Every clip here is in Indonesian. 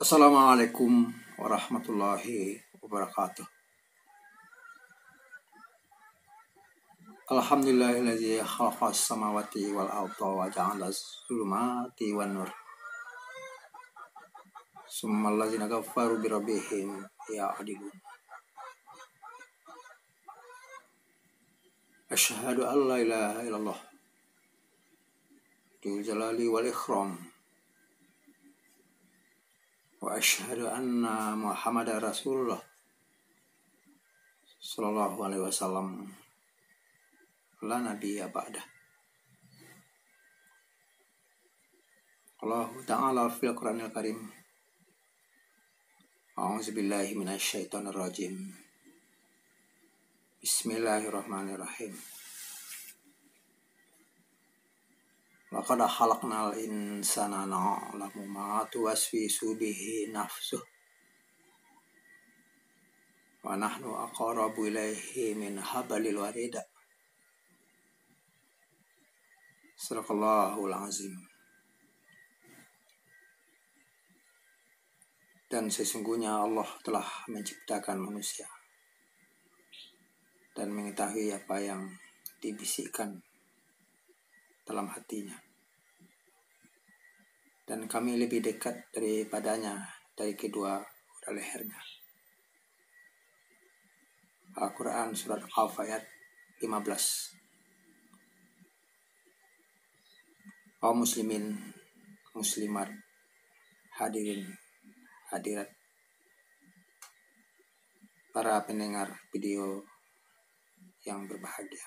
Assalamualaikum warahmatullahi wabarakatuh. Alhamdulillahilladzi khalaqas samawati wal arda wa ja'ala zulumati wan nur. Summal ladzina kafaru bi rabbihim ya'dilun. Asyhadu an la ilaha illallah. Dzul jalali wal ikram. Wa asyhadu anna Muhammadar Rasulullah sallallahu alaihi wasallam la nabiyya ba'dah. Allah Ta'ala fil Qur'anil Karim. A'udzu billahi minasy syaithanir rajim. Bismillahirrahmanirrahim. Laqad khalaqnal insana na'lamu ma tuwaswisu bihi nafsuh. Wa nahnu aqrabu ilaihi min hablil warid. Shadaqallahul azim. Dan sesungguhnya Allah telah menciptakan manusia dan mengetahui apa yang dibisikkan dalam hatinya. Dan kami lebih dekat daripadanya dari kedua lehernya. Al-Quran surat Qaf ayat 15. Kaum muslimin, muslimat, hadirin, hadirat, para pendengar video yang berbahagia.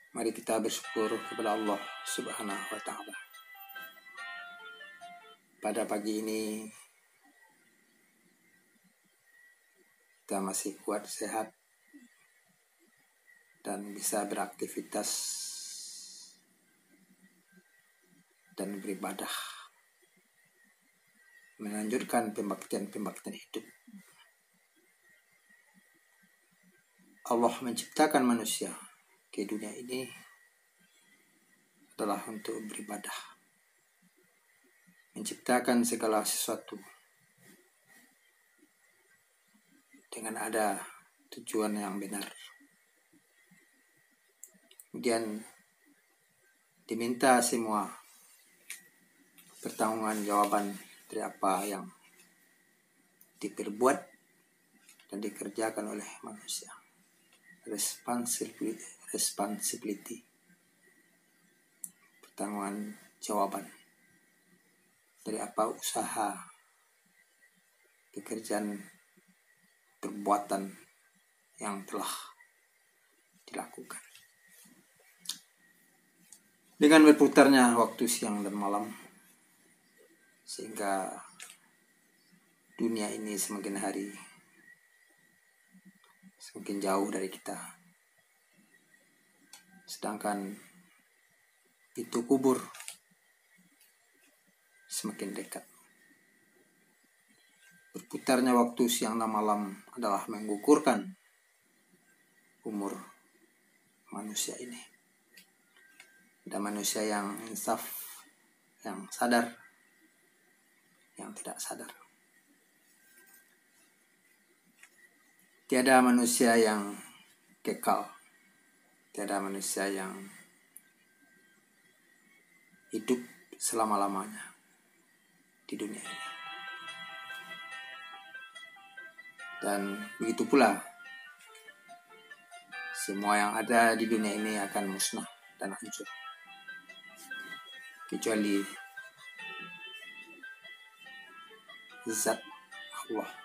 Mari kita bersyukur kepada Allah Subhanahu wa Ta'ala. Pada pagi ini kita masih kuat, sehat, dan bisa beraktivitas dan beribadah, melanjutkan pembaktian hidup. Allah menciptakan manusia ke dunia ini adalah untuk beribadah, menciptakan segala sesuatu dengan ada tujuan yang benar. Kemudian diminta semua pertanggungjawaban dari apa yang diperbuat dan dikerjakan oleh manusia. Responsibility, pertanggungan jawaban dari apa usaha, pekerjaan, perbuatan yang telah dilakukan. Dengan berputarnya waktu siang dan malam, sehingga dunia ini semakin hari semakin jauh dari kita, sedangkan pintu kubur semakin dekat. Berputarnya waktu siang dan malam adalah menggugurkan umur manusia ini. Ada manusia yang insaf, yang sadar, yang tidak sadar. Tiada manusia yang kekal, tiada manusia yang hidup selama-lamanya di dunia ini. Dan begitu pula semua yang ada di dunia ini akan musnah dan hancur, kecuali zat Allah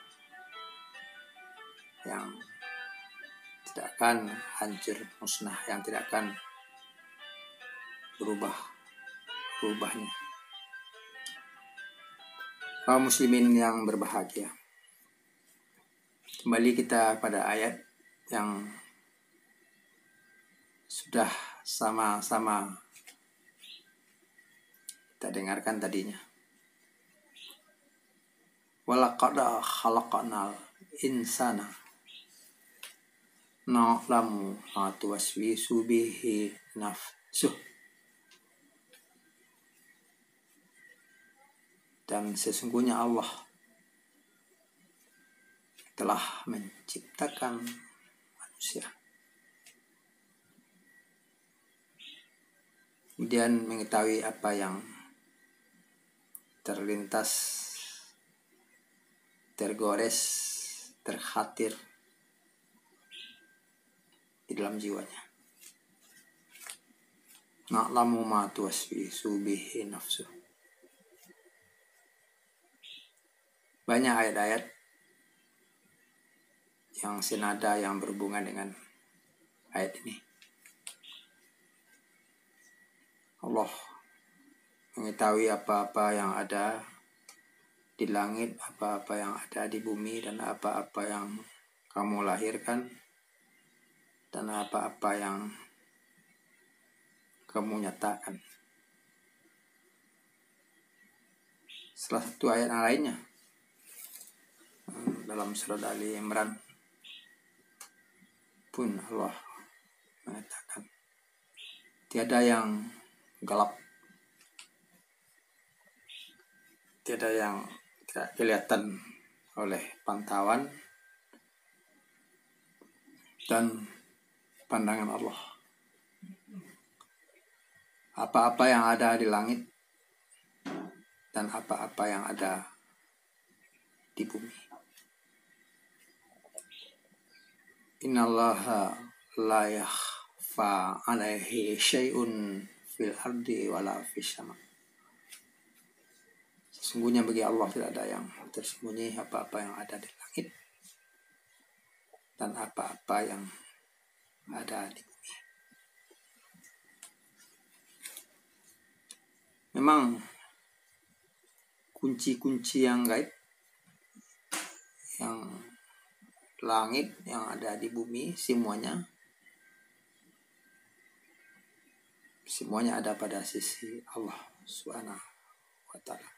yang tidak akan hancur, musnah, yang tidak akan berubahnya. Kaum muslimin yang berbahagia, kembali kita pada ayat yang sudah sama-sama kita dengarkan tadinya. Walaqad khalaqnal insana na'lamu ma tuwaswisu bihi nafsuh. Dan sesungguhnya Allah telah menciptakan manusia. Kemudian mengetahui apa yang terlintas, tergores, terkhatir di dalam jiwanya. Na'lamu ma tuwaswisu bihi nafsuh. Banyak ayat-ayat yang senada, yang berhubungan dengan ayat ini. Allah mengetahui apa-apa yang ada di langit, apa-apa yang ada di bumi, dan apa-apa yang kamu lahirkan, dan apa-apa yang kamu nyatakan. Salah satu ayat yang lainnya dalam surat Ali Imran pun Allah mengatakan, tiada yang gelap, tiada yang tidak kelihatan oleh pantauan dan pandangan Allah. Apa-apa yang ada di langit dan apa-apa yang ada di bumi. Innallaha la yakhfa alaihi syai'un fil ardi wala fis sama. Sesungguhnya bagi Allah tidak ada yang tersembunyi, apa-apa yang ada di langit dan apa-apa yang ada di bumi. Memang kunci-kunci yang gaib, yang langit, yang ada di bumi, semuanya ada pada sisi Allah Subhanahu wa ta'ala.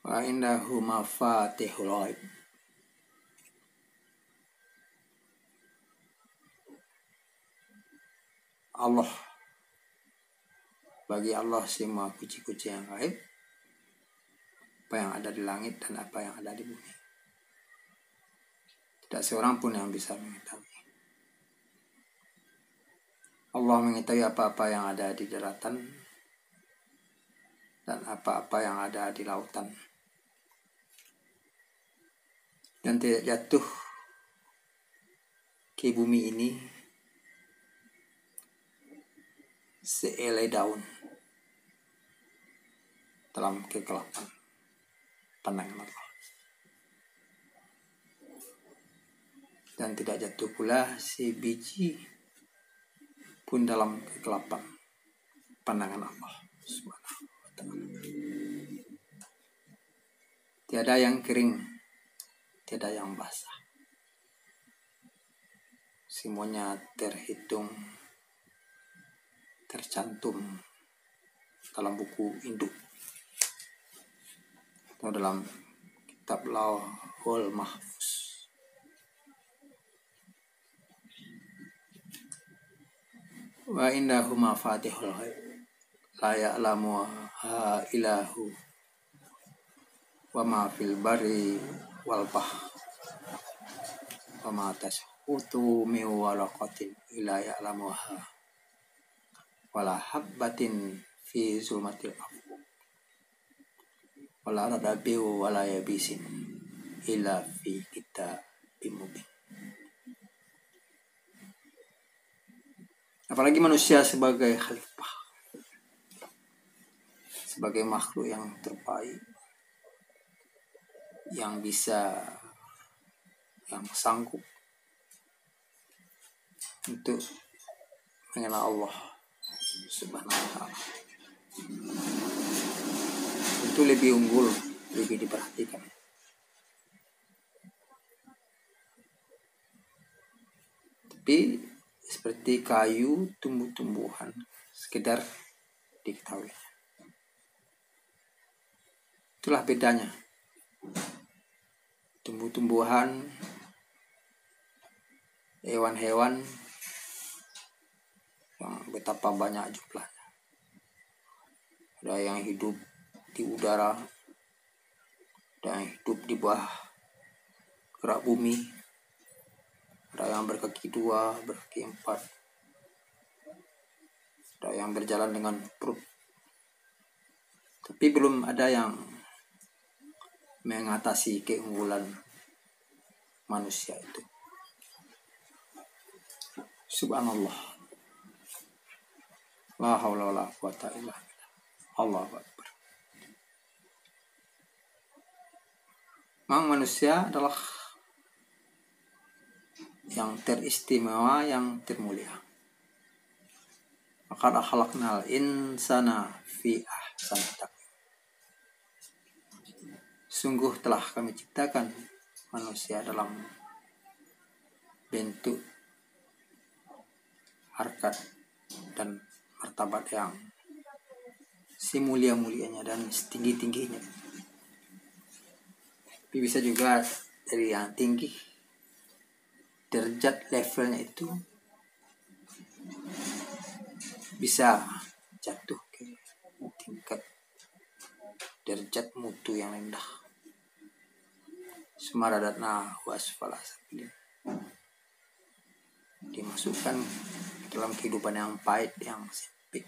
Wa indahu mafatihul ghaib. Allah, bagi Allah semua kunci-kunci yang gaib, apa yang ada di langit dan apa yang ada di bumi. Tidak seorang pun yang bisa mengetahui. Allah mengetahui apa-apa yang ada di daratan dan apa-apa yang ada di lautan. Dan tidak jatuh ke bumi ini sehelai daun dalam kegelapan pandangan Allah. Dan tidak jatuh pula sebiji pun dalam kegelapan pandangan Allah Subhanahu wa ta'ala. Tiada yang kering, tiada yang basah. Semuanya terhitung, tercantum dalam buku induk atau dalam kitab Lauhul Mahfuz. Wa indahu mafatihul ghaib la ya'lamuha illahu wa ma fil barri wal bahr wa ma tasqutu min waraqatin illa ya'lamuha wala habbatin fi zulmatil ardh wala radabi wala yabisin illa fi kitabim mubin. Apalagi manusia sebagai khalifah, sebagai makhluk yang terbaik, yang bisa, yang sanggup untuk mengenal Allah Subhanahu wa ta'ala. Itu lebih unggul, lebih diperhatikan. Tapi seperti kayu, tumbuh-tumbuhan, sekedar diketahui. Itulah bedanya. Tumbuh-tumbuhan, hewan-hewan yang betapa banyak jumlahnya. ada yang hidup di udara, ada yang hidup di bawah gerak bumi, ada yang berkaki 2, berkaki 4, ada yang berjalan dengan perut. Tapi belum ada yang mengatasi keunggulan manusia itu. Subhanallah. La haula wala quwata illa billah. Allahu akbar. Memang manusia adalah yang teristimewa, yang termulia. Laqad khalaqnal insana fi ahsani taqwim. Sungguh telah kami ciptakan manusia dalam bentuk harkat dan martabat yang semulia-mulianya dan setinggi-tingginya. Tapi bisa juga dari yang tinggi, derajat levelnya itu bisa jatuh ke tingkat derajat mutu yang rendah. Sumaradatna wa asfala safilin. Dimasukkan dalam kehidupan yang pahit, yang sempit,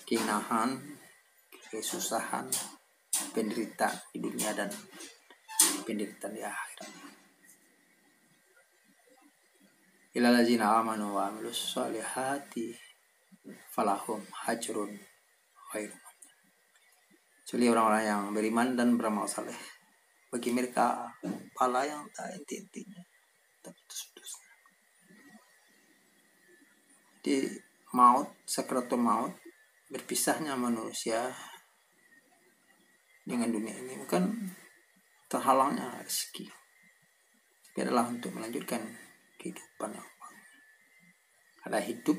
kinahan, kesusahan, penderitaan di dunia dan penderitaan di akhirat. Ilal ladzina amanu wa amilus sholihati falahum hajrun ghairu mamnun. Kecuali orang-orang yang beriman dan beramal saleh, bagi mereka pahala yang tak henti-hentinya, tak putus-putusnya. Di maut, sakratul maut, berpisahnya manusia dengan dunia ini bukan terhalangnya rezeki, tapi adalah untuk melanjutkan kehidupan yang baru. Ada hidup,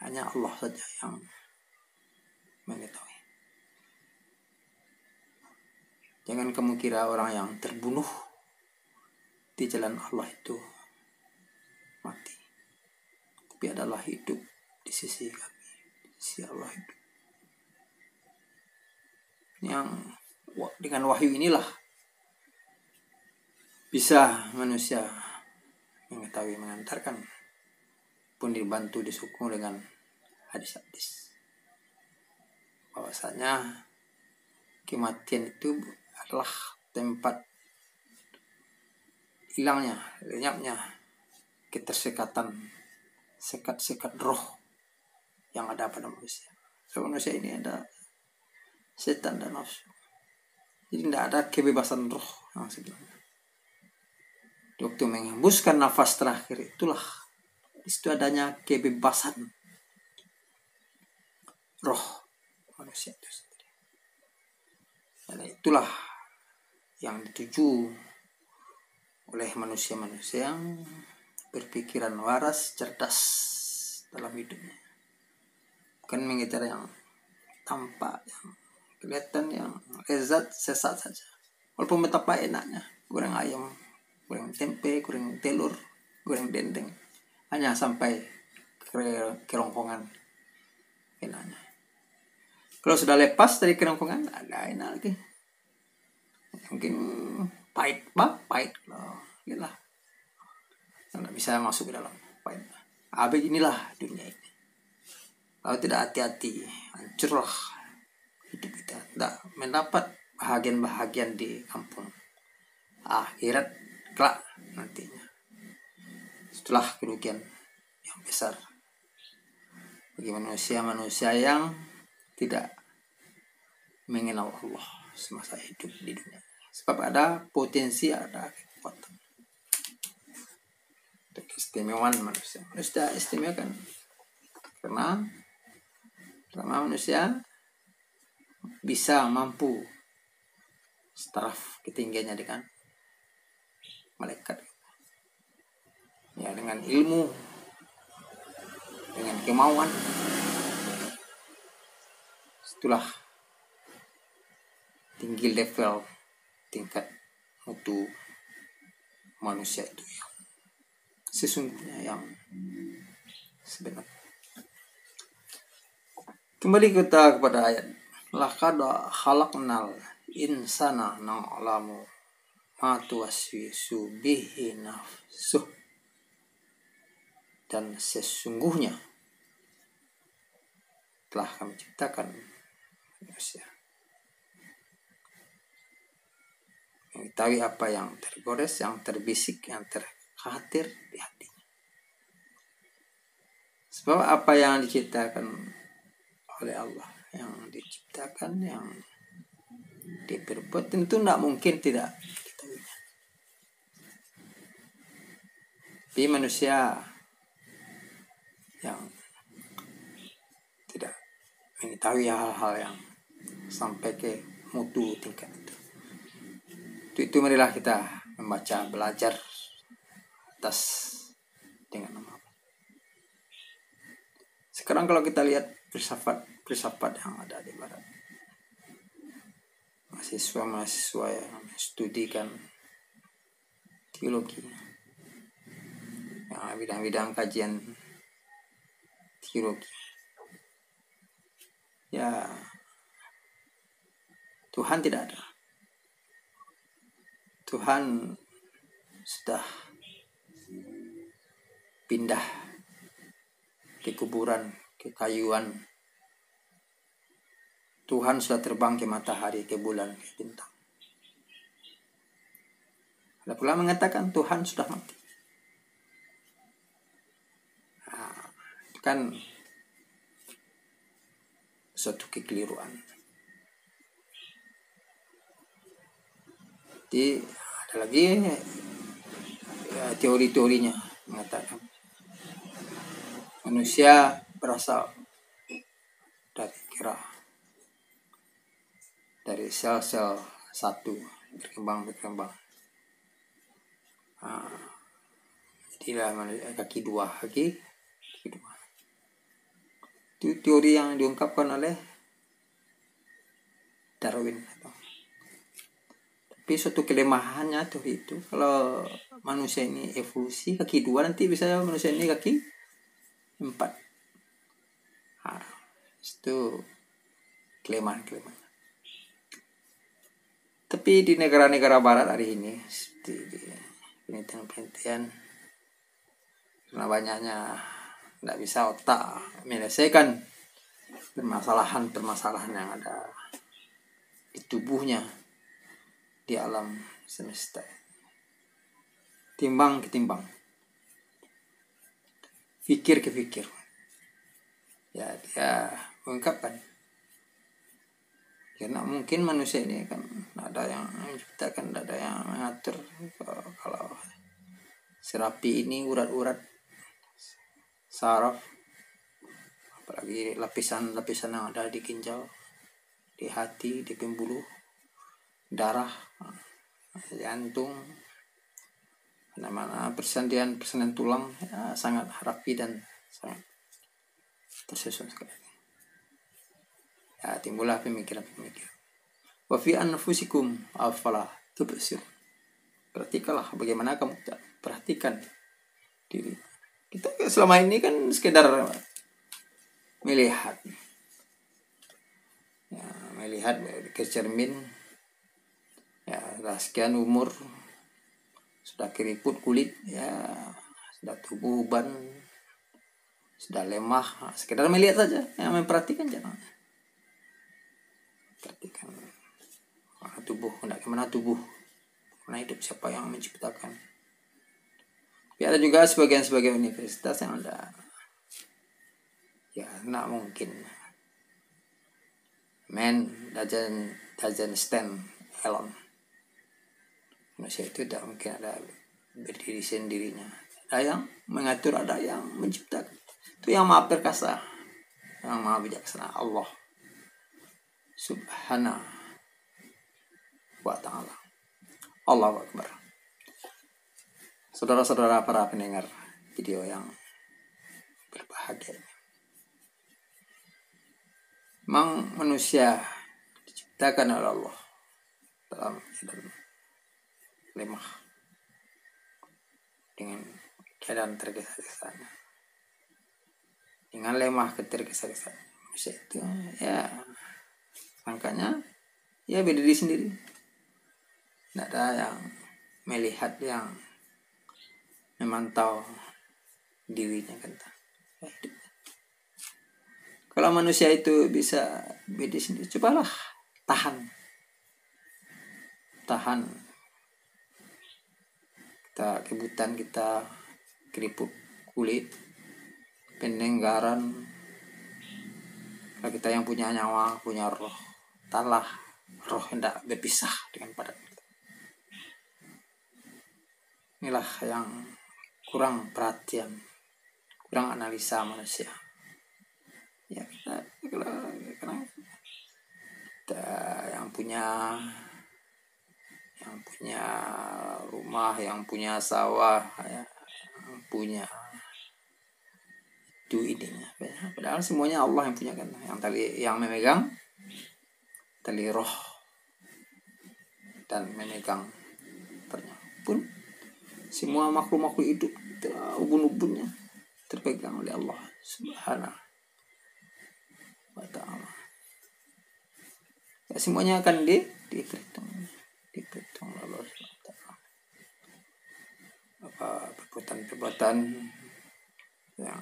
hanya Allah saja yang mengetahui. Jangan kamu kira orang yang terbunuh di jalan Allah itu mati, tapi adalah hidup di sisi kami, di sisi Allah hidup. Yang dengan wahyu inilah bisa manusia mengetahui, mengantarkan, pun dibantu, disokong dengan hadis-hadis bahwasanya kematian itu adalah tempat hilangnya, lenyapnya ketersekatan, sekat-sekat roh yang ada pada manusia. So, manusia ini ada setan dan nafsu. Jadi tidak ada kebebasan roh yang sebenarnya. Waktu menghembuskan nafas terakhir itulah di situ adanya kebebasan roh manusia itu sendiri. Dan itulah yang dituju oleh manusia-manusia yang berpikiran waras, cerdas dalam hidupnya. Bukan mengejar yang tampak, yang kelihatan, yang lezat sesat saja. Walaupun betapa enaknya, goreng ayam, goreng tempe, goreng telur, goreng dendeng, hanya sampai kerongkongan enaknya. Kalau sudah lepas dari kerongkongan, ada enak lagi. Mungkin pahit, pahit loh, inilah. Tidak bisa masuk ke dalam pahit. Beginilah dunia ini. Kalau tidak hati-hati, hancurlah hidup kita. Tidak mendapat bahagian-bahagian di kampung akhirat kelak nantinya. Setelah kerugian yang besar bagi manusia-manusia yang tidak mengenal Allah semasa hidup di dunia. Sebab ada potensi, ada kekuatan. Itu keistimewaan manusia. Manusia istimewa kan karena manusia bisa mampu setaraf ketinggiannya dengan malaikat. Ya, dengan ilmu, dengan kemauan, itulah tinggi level tingkat mutu manusia itu yang sesungguhnya, yang sebenarnya. Kembali kita kepada ayat. Laqad khalaqnal insana na'lamu ma tuwaswisu bihi nafsuh. Dan sesungguhnya telah kami ciptakan manusia mengetahui apa yang tergores, yang terbisik, yang terkhawatir di hatinya. Sebab apa yang diciptakan oleh Allah, yang diciptakan, yang diperbuat, tentu tidak mungkin tidak diketahui. Tapi manusia yang tidak mengetahui hal-hal yang sampai ke mutu tingkat itu marilah kita membaca, belajar atas dengan nama. Sekarang kalau kita lihat filsafat yang ada di barat, mahasiswa yang studikan teologi, yang bidang-bidang kajian teologi, ya Tuhan tidak ada. Tuhan sudah pindah ke kuburan, ke kayuan. Tuhan sudah terbang ke matahari, ke bulan, ke bintang. Ada pula mengatakan Tuhan sudah mati. Nah, itu kan suatu kekeliruan. Jadi ada lagi ya, teori-teorinya mengatakan manusia berasal dari sel-sel satu berkembang. Jadilah kaki dua. Itu teori yang diungkapkan oleh Darwin. Tapi suatu kelemahannya teori itu, kalau manusia ini evolusi kaki dua, nanti bisa manusia ini kaki 4. Nah, itu kelemahan. Tapi di negara-negara barat hari ini, seperti di penelitian, karena banyaknya tidak bisa otak menyelesaikan permasalahan yang ada di tubuhnya, di alam semesta, timbang ketimbang, fikir ke fikir, ya dia mengungkapkan karena mungkin manusia ini kan ada yang menciptakan, ada yang mengatur. Kalau serapi ini urat-urat saraf, apalagi lapisan yang ada di ginjal, di hati, di pembuluh darah, jantung, mana persendian tulang, ya, sangat rapi dan sangat tersusun sekali. Ya, timbullah pemikiran. Wa fi anfusikum afala tubsirun. Perhatikanlah bagaimana kamu perhatikan diri. Kita selama ini kan sekedar melihat ke cermin, ya sekian umur, sudah keriput kulit, ya sudah tubuh uban, sudah lemah, sekedar melihat saja. Yang memperhatikan jangan perhatikan mana tubuh, mana hidup, siapa yang menciptakan. Tapi ada juga sebagian universitas yang ada, ya tidak mungkin. Man doesn't stand alone. Manusia itu tidak mungkin ada berdiri sendirinya. Ada yang mengatur, ada yang menciptakan. Itu yang maha perkasa, yang maha bijaksana, Allah Subhanahu wa ta'ala. Allahu Akbar. Saudara-saudara para pendengar video yang berbahagia, memang manusia diciptakan oleh Allah dalam keadaan lemah, dengan keadaan tergesa-gesa, dengan lemah ketergesa-gesa, manusia itu ya angkanya ya beda diri sendiri, tidak ada yang melihat, yang memantau dirinya kan. Kalau manusia itu bisa beda sendiri, cobalah tahan kita kebutan, kita keriput kulit, pendengaran. Kalau kita yang punya nyawa, punya roh, talah roh hendak berpisah dengan badan kita. Inilah yang kurang perhatian, kurang analisa manusia. Ya kita yang punya rumah, yang punya sawah, yang punya itu ininya. Padahal semuanya Allah yang punya kan. Yang memegang tali roh dan memegang pun semua makhluk-makhluk hidup, ubun-ubunnya terpegang oleh Allah Subhanahu wa ta'ala. Ya, semuanya akan diperhitung oleh Allah Subhanahu wa ta'ala. Apa perbuatan-perbuatan yang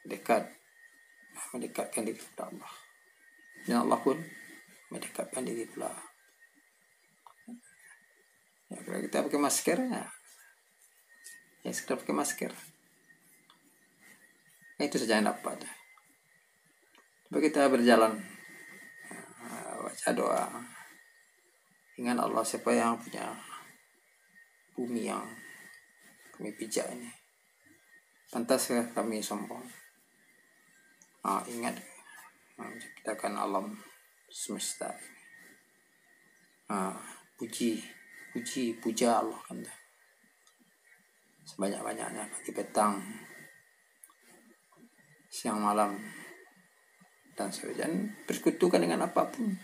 mendekatkan diri kepada Allah, dan Allah pun mendekatkan diri pula. Ya, kalau kita pakai masker ya sekedar pakai masker, itu saja yang dapat. Coba kita berjalan, baca doa, ingat Allah, siapa yang punya bumi yang kami pijak ini, pantaskah kami sombong? Ingat menciptakan alam semesta ini. Puja Allah kan, sebanyak-banyaknya, pagi petang, siang malam, dan sebagainya. Persekutukan dengan apapun,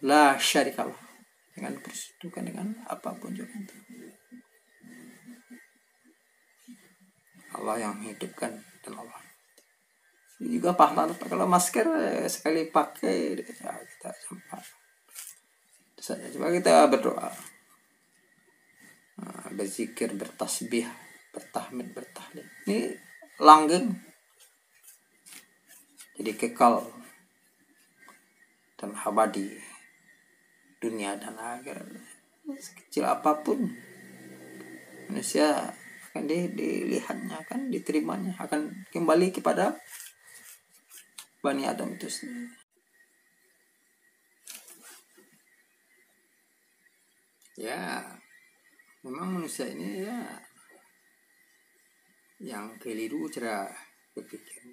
la syarikalah, dengan persekutukan dengan apapun juga. Allah yang menghidupkan dan Allah juga pahala. Kalau masker sekali pakai ya kita sempat saja. Coba kita berdoa, berzikir, bertasbih, bertahmid, bertahlil. Ini langgeng, jadi kekal dan abadi dunia dan akhirat. Sekecil apapun manusia akan dilihatnya, akan diterimanya, akan kembali kepada Bani Adam itu sendiri. Ya, memang manusia ini ya yang keliru cara berpikir.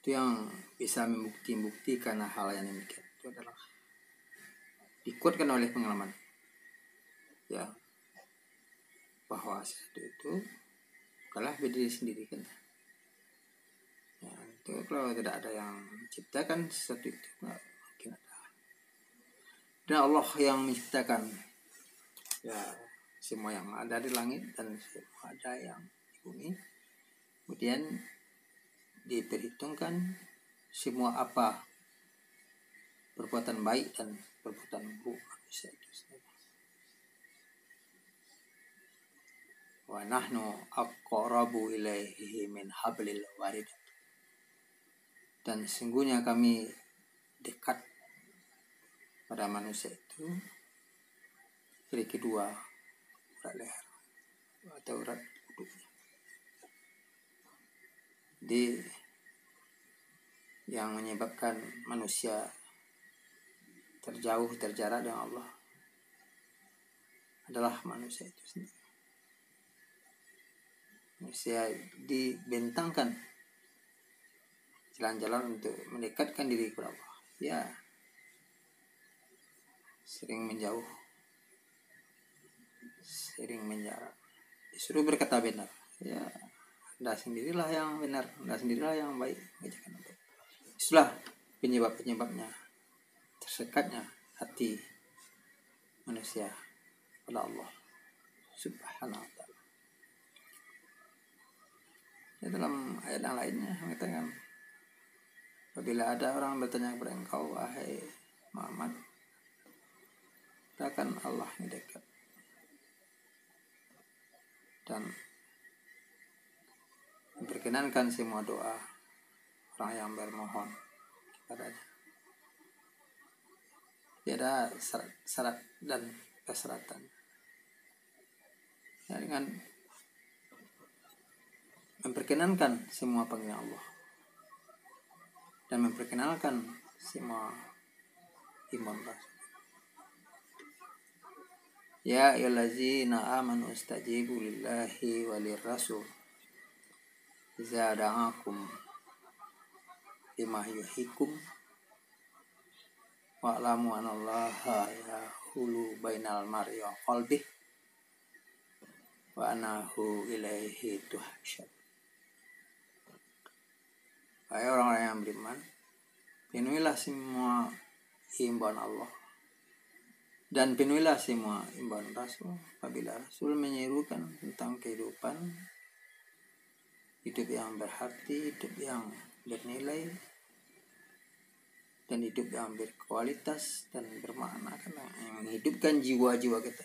Itu yang bisa membuktikan hal yang demikian itu adalah dikuatkan oleh pengalaman, ya, bahwa sesuatu itu kalah berdiri sendiri kan. Ya, itu kalau tidak ada yang menciptakan sesuatu itu nggak mungkin ada. Dan Allah yang menciptakan ya semua yang ada di langit dan semua ada yang di bumi. Kemudian diperhitungkan semua apa perbuatan baik dan perbuatan buruk manusia itu sendiri. Wa nahnu aqrabu ilaihi min hablil warid. Dan sesungguhnya kami dekat pada manusia itu dari kedua urat leher atau urat kuduknya. Jadi yang menyebabkan manusia terjarak dengan Allah adalah manusia itu sendiri. Manusia dibentangkan jalan-jalan untuk mendekatkan diri kepada Allah. Ya, sering menjauh, sering menjarak. Disuruh berkata benar. Ya, Anda sendirilah yang benar, Anda sendirilah yang baik. Itulah penyebabnya tersekatnya hati manusia pada Allah Subhanahu wa ta'ala. Ya, dalam ayat yang lainnya mengatakan Apabila ada orang bertanya kepada engkau, wahai Muhammad, katakan Allah ini dekat. Dan memperkenankan semua doa orang yang bermohon kepadanya. Tiada syarat dan persyaratan. Ya, dengan memperkenankan semua panggilan Allah dan memperkenalkan semua iman Rasul. Ya ayyuhallazina amanu istajibu lillahi walirrasul idza da'akum lima yuhyikum wa'lamu anallaha yahulu bainal mar'i wa qalbih wa anahu ilaihi tuhsyar. Hai orang-orang yang beriman, penuhilah semua himbauan Allah dan penuhilah semua himbauan Rasul. Apabila Rasul menyerukan tentang kehidupan, hidup yang berarti, hidup yang bernilai, dan hidup yang berkualitas dan bermakna, karena yang menghidupkan jiwa-jiwa kita,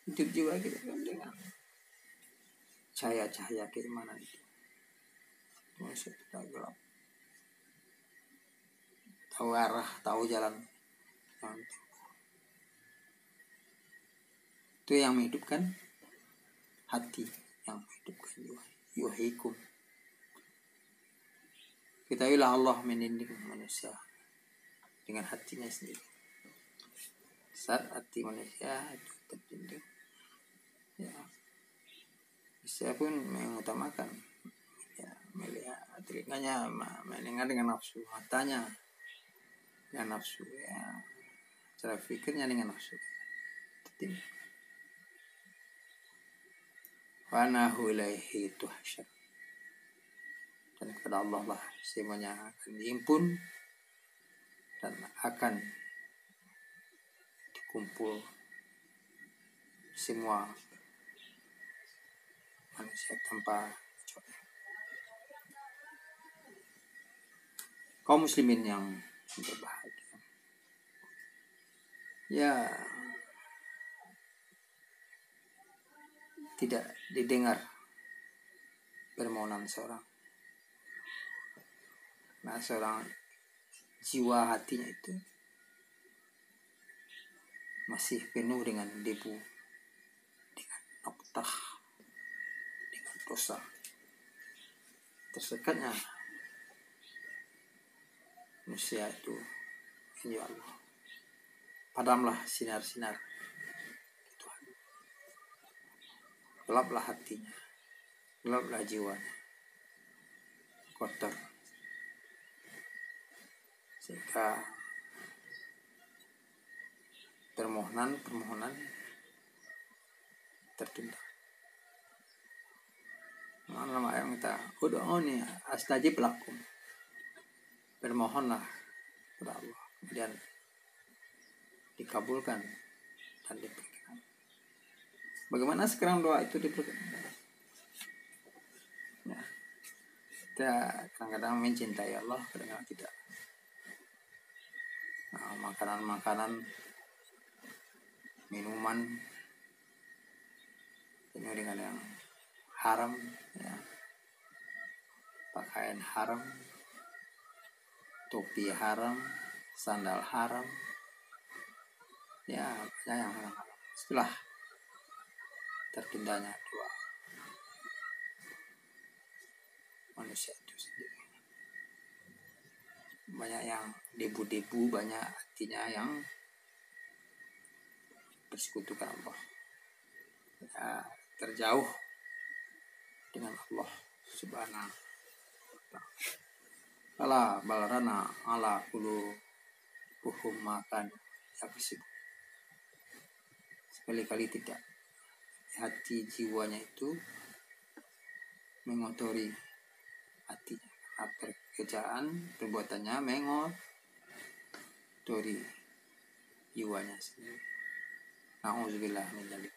hidup jiwa kita kan dengan cahaya-cahaya keimanan itu. Masuk kita gelap, tahu arah, tahu jalan. Itu yang menghidupkan hati, yang menghidupkan jiwa. Yuhikum. Ketahuilah Allah mendidik manusia dengan hatinya sendiri. Saat hati manusia itu terdidik, ya, saya pun mengutamakan, ya, melihat telinganya mendengar dengan nafsu, matanya dengan nafsu, ya, cara pikirnya dengan nafsu. Wa nahu ilaihi tuhsyar. Dan kepada Allah lah semuanya akan dihimpun dan akan dikumpul semua manusia tanpa kecuali. Kaum muslimin yang berbahagia, ya, tidak didengar permohonan seorang. Nah, seorang jiwa hatinya itu masih penuh dengan debu, dengan noktah, dengan dosa. Tersekatnya manusia itu, ya Allah, padamlah sinar-sinar Tuhan. Gelaplah hatinya, gelaplah jiwanya, kotor, sehingga permohonan tertunda. Dalam ayat kita, ud'uni astajib lakum, bermohonlah kepada Allah, kemudian dikabulkan dan diberikan. Bagaimana sekarang doa itu diberikan? Ya, kita kadang-kadang mencintai Allah, kadang-kadang tidak. Nah, makanan-makanan, minuman penuh dengan yang haram, ya, pakaian haram, topi haram, sandal haram, ya, banyak yang haram. Itulah tertundanya doa manusia itu sendiri. Banyak yang debu-debu, banyak hatinya yang bersekutukan Allah, ya, terjauh dengan Allah Subhanahu wa ta'ala. Balarana ala kulu buhum makan yaksib. Sekali-kali tidak, hati jiwanya itu mengotori hatinya. Pekerjaan perbuatannya mengotori jiwanya sendiri. Na'udzubillah min dzalik.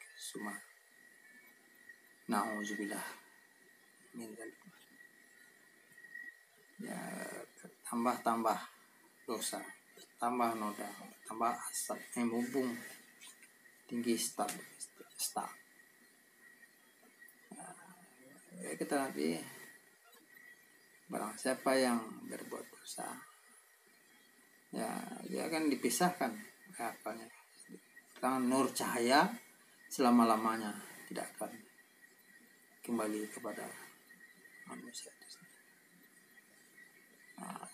Na'udzubillah min dzalik. Ya, tambah dosa, tambah noda, tambah asap membumbung tinggi staf. Kita nanti barang siapa yang berbuat dosa, ya dia akan dipisahkan akalnya. Nur cahaya selama-lamanya tidak akan kembali kepada manusia.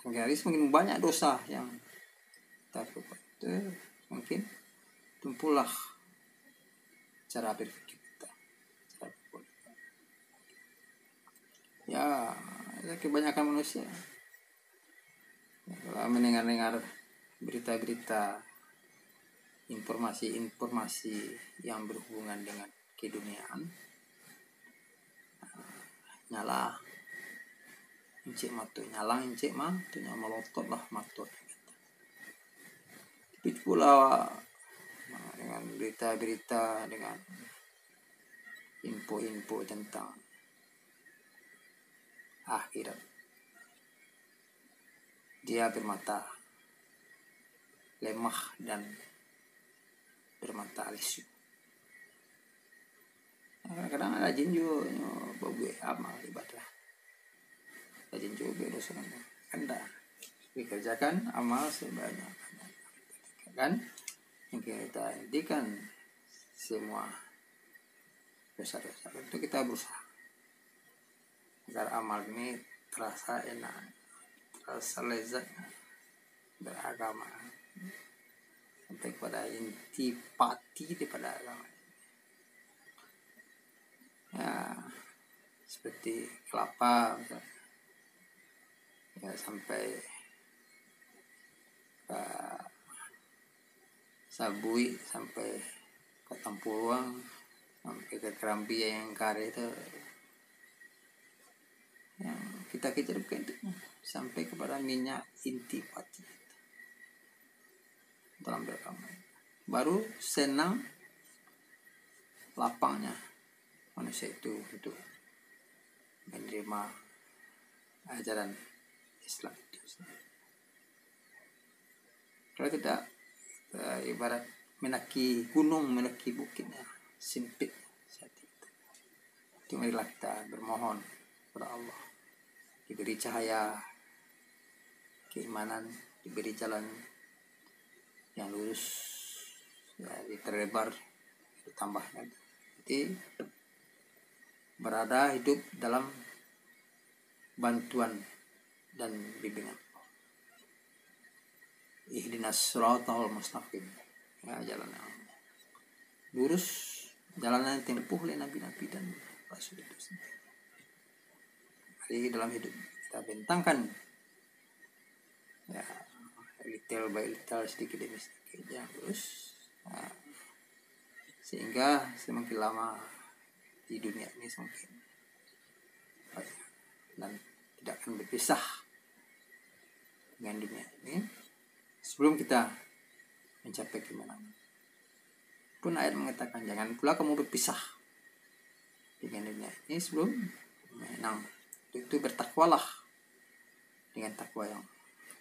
Sehingga semakin banyak dosa yang kita perbuat, mungkin tumpulah cara berpikir kita, cara berpikir. Ya, kebanyakan manusia kalau mendengar berita-berita, informasi yang berhubungan dengan keduniaan, nyala encik matu, nyalang encik mah tunya melotot lah matu. Tapi pula dengan berita-berita, dengan info-info tentang akhirat, dia bermata lemah dan bermata lesu. Kadang-kadang ada jin juga bawa amal ibadah, rajin juga dosa anda dikerjakan amal sebanyak kan yang kita hentikan semua dosa-dosa. Tentu kita berusaha agar amal ini terasa enak, terasa lezat beragama, sampai kepada intipati daripada agama. Ya, seperti kelapa misalnya. Ya, sampai ke Sabui, sampai ke Tampuruang, sampai ke Kerambi yang kare itu, yang kita kejar bukan itu, sampai kepada minyak intipati dalam beragama. Baru senang lapangnya manusia itu untuk menerima ajaran Islam itu. Kalau tidak, ibarat mendaki gunung, mendaki bukitnya sempit saat itu. Itu marilah kita bermohon kepada Allah, diberi cahaya keimanan, diberi jalan yang lurus, ya, terlebar, ditambahkan. Jadi berada hidup dalam bantuan dan bimbingan. Ihdinas siratal mustaqim, ya, jalan yang lurus, jalan yang tempuh oleh nabi-nabi dan rasul itu sendiri. Jadi dalam hidup kita bentangkan, ya, little by little, sedikit demi sedikit yang lurus, ya, sehingga semakin lama di dunia ini semakin baik dan tidak akan berpisah dengan dunia ini sebelum kita mencapai kemenangan. Pun ayat mengatakan jangan pula kamu berpisah dengan dunia ini sebelum menang. Itu bertakwalah dengan takwa yang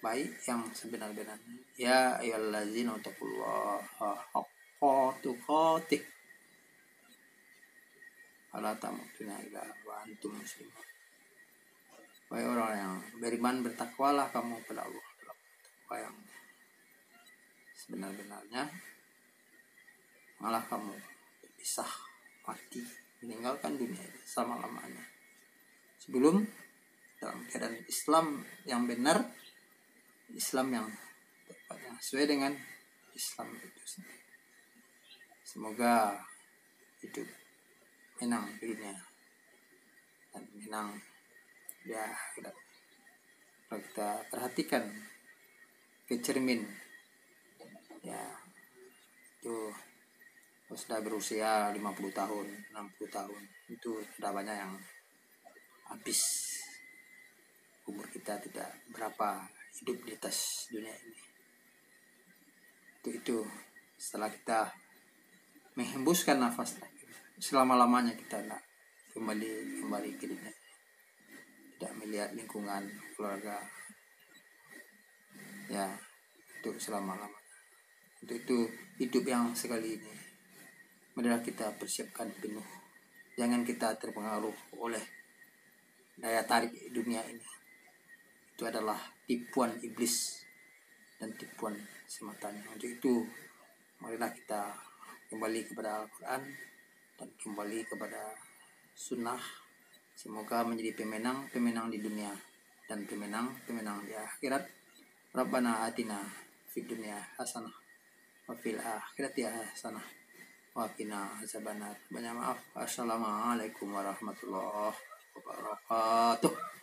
baik, yang sebenar-benarnya. Ya ayyuhallazina taqullaha haqqa tuqatih wala tamutunna illa wa antum muslimun. Wahai orang yang beriman, bertakwalah kamu kepada Allah dalam takwa yang sebenar-benarnya. Malah kamu berpisah, mati, meninggalkan dunia ini selama-lamanya sebelum dalam keadaan Islam yang benar, Islam yang tepat, yang sesuai dengan Islam itu sendiri. Semoga hidup menang di dunia dan menang di akhirat. Kalau kita perhatikan ke cermin, ya, itu sudah berusia 50 tahun, 60 tahun, itu sudah banyak yang habis. Umur kita tidak berapa hidup di atas dunia ini. Itu setelah kita menghembuskan nafas selama-lamanya, kita nak kembali ke dunia, tidak melihat lingkungan keluarga, ya, untuk selama-lamanya. Untuk itu hidup yang sekali ini, marilah kita persiapkan penuh. Jangan kita terpengaruh oleh daya tarik dunia ini. Itu adalah tipuan iblis dan tipuan sematanya. Untuk itu, marilah kita kembali kepada Al-Quran dan kembali kepada sunnah. Semoga menjadi pemenang di dunia dan pemenang di akhirat. Rabbana atina fid dunya hasanah wa fil akhirati hasanah wa qina azabannar. Banyak maaf. Assalamualaikum warahmatullahi wabarakatuh.